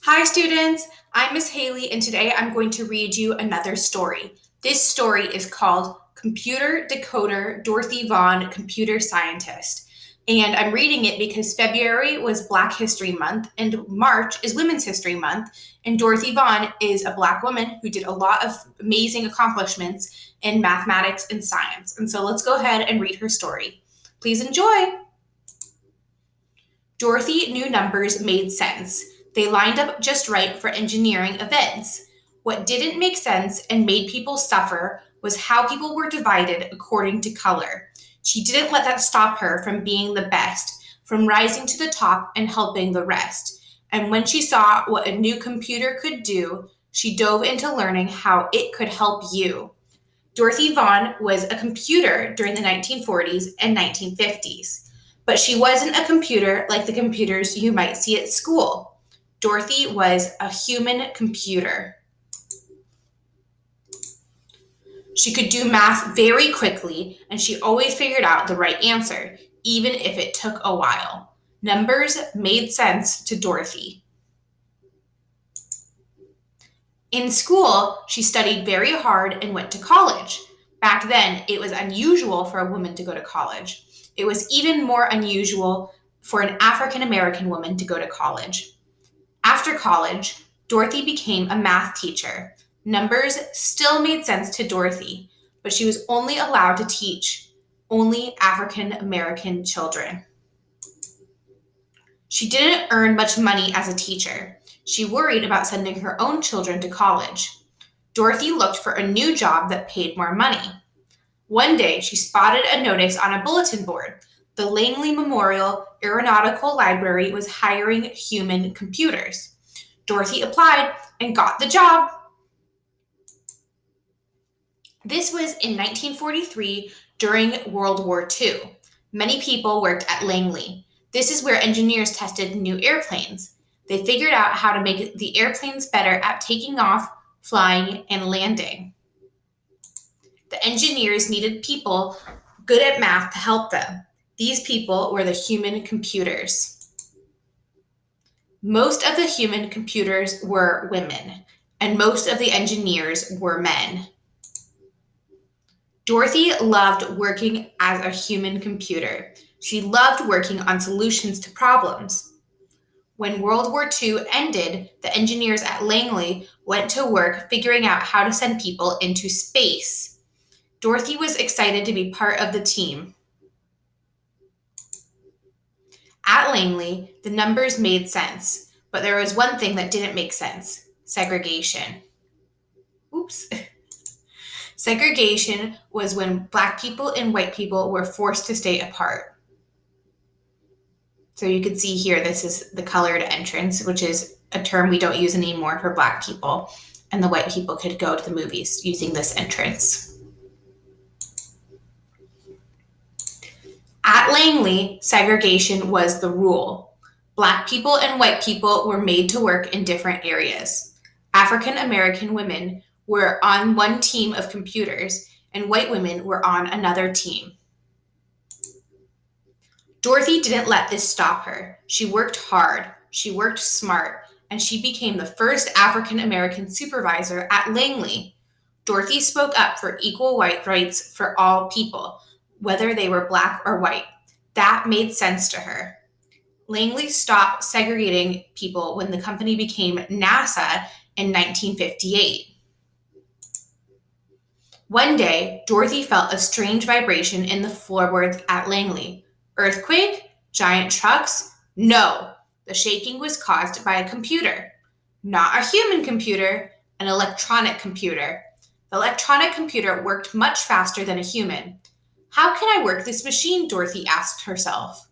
Hi students, I'm Miss Hayley and today I'm going to read you another story. This story is called Computer Decoder Dorothy Vaughan, Computer Scientist. And I'm reading it because February was Black History Month and March is Women's History Month. And Dorothy Vaughan is a Black woman who did a lot of amazing accomplishments in mathematics and science. And so let's go ahead and read her story. Please enjoy. Dorothy knew numbers made sense. They lined up just right for engineering events. What didn't make sense and made people suffer was how people were divided according to color. She didn't let that stop her from being the best, from rising to the top and helping the rest. And when she saw what a new computer could do, she dove into learning how it could help you. Dorothy Vaughan was a computer during the 1940s and 1950s, but she wasn't a computer like the computers you might see at school. Dorothy was a human computer. She could do math very quickly, and she always figured out the right answer, even if it took a while. Numbers made sense to Dorothy. In school, she studied very hard and went to college. Back then, it was unusual for a woman to go to college. It was even more unusual for an African American woman to go to college. After college, Dorothy became a math teacher. Numbers still made sense to Dorothy, but she was only allowed to teach only African American children. She didn't earn much money as a teacher. She worried about sending her own children to college. Dorothy looked for a new job that paid more money. One day, she spotted a notice on a bulletin board. The Langley Memorial Aeronautical Library was hiring human computers. Dorothy applied and got the job. This was in 1943 during World War II. Many people worked at Langley. This is where engineers tested new airplanes. They figured out how to make the airplanes better at taking off, flying, and landing. The engineers needed people good at math to help them. These people were the human computers. Most of the human computers were women, and most of the engineers were men. Dorothy loved working as a human computer. She loved working on solutions to problems. When World War II ended, the engineers at Langley went to work figuring out how to send people into space. Dorothy was excited to be part of the team. At Langley, the numbers made sense, but there was one thing that didn't make sense: segregation. Oops. Segregation was when Black people and white people were forced to stay apart. So you can see here, this is the colored entrance, which is a term we don't use anymore for Black people. And the white people could go to the movies using this entrance. At Langley, segregation was the rule. Black people and white people were made to work in different areas. African American women were on one team of computers, and white women were on another team. Dorothy didn't let this stop her. She worked hard, she worked smart, and she became the first African American supervisor at Langley. Dorothy spoke up for equal white rights for all people, whether they were Black or white. That made sense to her. Langley stopped segregating people when the company became NASA in 1958. One day, Dorothy felt a strange vibration in the floorboards at Langley. Earthquake? Giant trucks? No, the shaking was caused by a computer. Not a human computer, an electronic computer. The electronic computer worked much faster than a human. How can I work this machine? Dorothy asked herself.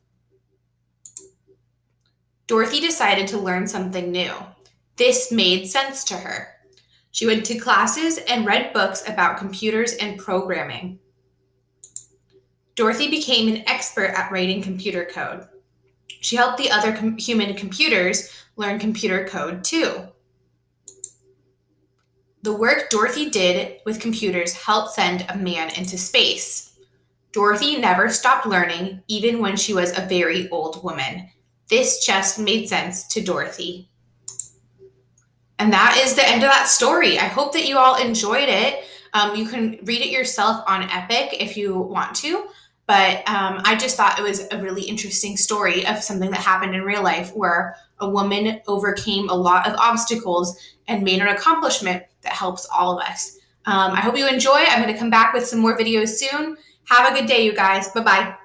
Dorothy decided to learn something new. This made sense to her. She went to classes and read books about computers and programming. Dorothy became an expert at writing computer code. She helped the other human computers learn computer code too. The work Dorothy did with computers helped send a man into space. Dorothy never stopped learning, even when she was a very old woman. This just made sense to Dorothy. And that is the end of that story. I hope that you all enjoyed it. You can read it yourself on Epic if you want to. But I just thought it was a really interesting story of something that happened in real life where a woman overcame a lot of obstacles and made an accomplishment that helps all of us. I hope you enjoy. I'm going to come back with some more videos soon. Have a good day, you guys. Bye bye.